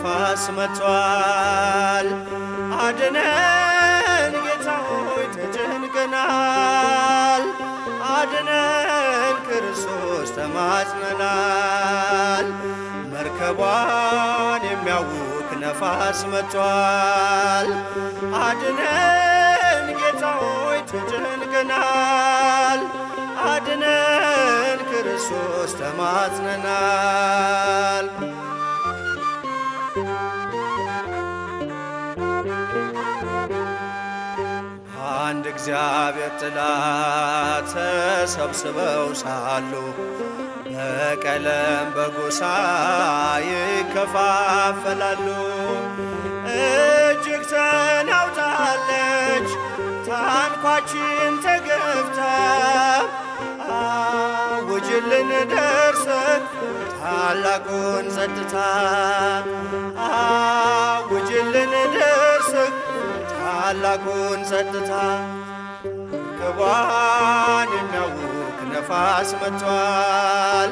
ነፋስ መጥቷል። አድነን ጌታ ሆይ ተጨንቀናል። አድነን ክርስቶስ ተማጽነናል። መርከቧን የሚያውክ ነፋስ መጥቷል። አድነን ጌታ ሆይ ተጨንቀናል። አድነን ክርስቶስ ተማጽነናል። አንድ እግዚአብሔር ጥላ ተሰብስበው ሳሉ በቀለም በጎሳ ይከፋፈላሉ። እጅግ ተናውጣለች ታንኳችን ተገፍታ፣ አውጅልን ደርሰን ታላቁን ጸጥታ። አውጅልን ደርሰን ታላቁን ጸጥታ። መርከቧን የሚያውክ ነፋስ መጥቷል።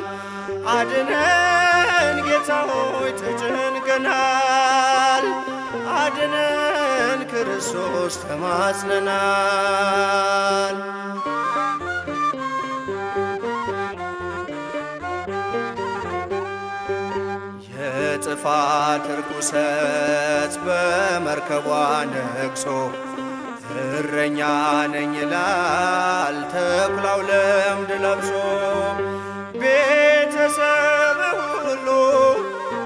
አድነን ጌታ ሆይ ተጨንቀናል። አድነን ክርስቶስ ተማጽነናል። የጥፋት ርኩሰት በመርከቧ ነግሶ እረኛ ነኝ ይላል ተኩላው ለምድ ለብሶ። ቤተሰብ ሁሉ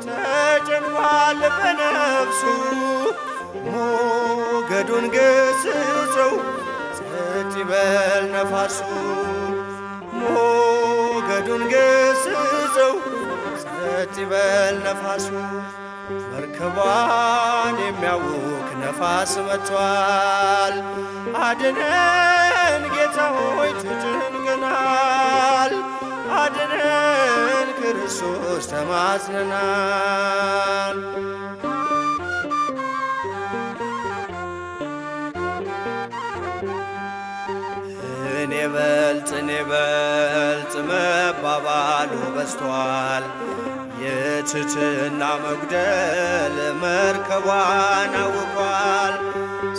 ተጨንቋል በነፍሱ፣ ሞገዱን ገስጸው ጸጥ ይበል ነፋሱ። ሞገዱን ገስጸው ጸጥ ይበል ነፋሱ። መርከቧን የሚያውክ ነፋስ መጥቷል። አድነን ጌታ ሆይ ተጨንቀናል። አድነን ክርስቶስ ተማጽነናል። እኔ በልጥ መባባሉ በዝቷል። የትሕትና መጉደል መርከቧን አውቋል።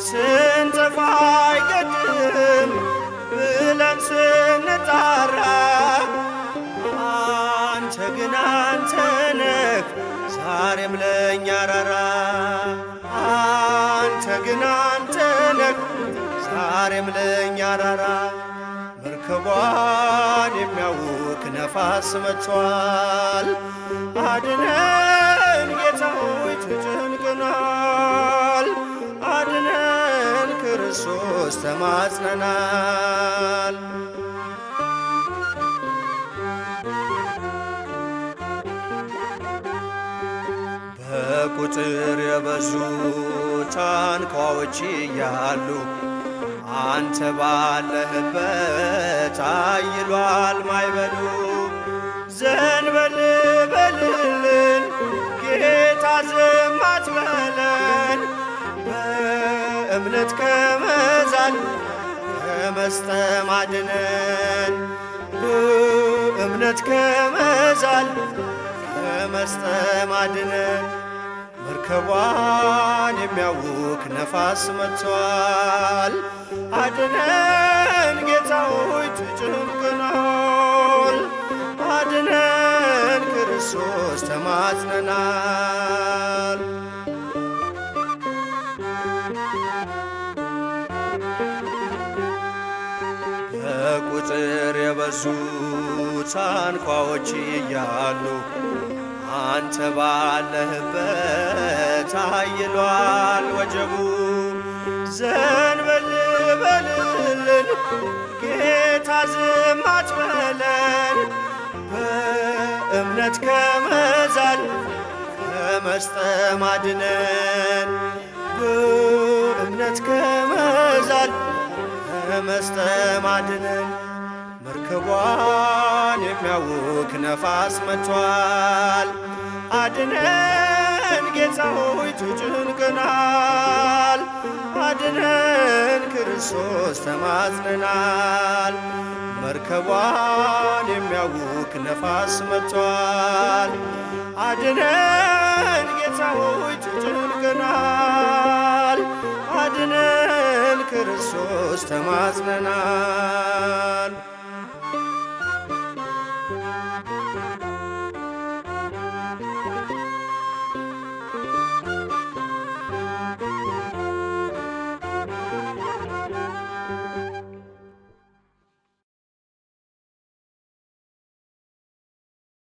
ስንጠፋ አይገድም ብለን ስንጣራ፣ አንተ ግን አንተ ነህ ዛሬም ለእኛ ራራ። አንተ ግን አንተ ነህ ዛሬም ለእኛ ራራ። መርከቧን የሚያውክ ነፋስ መጥቷል። አድነን ጌታ ሆይ ተጨንቀናል። አድነን ክርስቶስ ተማጽነናል። በቁጥር የበዙ ታንኳዎች እያሉ አንተ ባለህበት አይሏል ማይበሉ። ዘንበል በልልን ጌታ ዝም አትበለን፣ በእምነት ከመዛል ከመስጠም አድነን። በእምነት ከመዛል ከመስጠም አድነን። መርከቧን የሚያውክ ነፋስ መጥቷል። አድነን ጌታ ሆይ ተጨንቀናል። አድነን ክርስቶስ ተማጽነናል። በቁጥር የበዙ ታንኳዎች እያሉ አንተ ባለህበት አይሏል ወጀቡ። ዘንበል በልልን ጌታ ዝም አትበለን፣ በእምነት ከመዛል ከመስጠም አድነን። በእምነት ከመዛል ከመስጠም አድነን። መርከቧን የሚያውክ ነፋስ መጥቷል። አድነን ጌታ ሆይ ተጨንቀናል። አድነን ክርስቶስ ተማጽነናል። መርከቧን የሚያውክ ነፋስ መጥቷል። አድነን ጌታ ሆይ ተጨንቀናል። አድነን ክርስቶስ ተማጽነናል።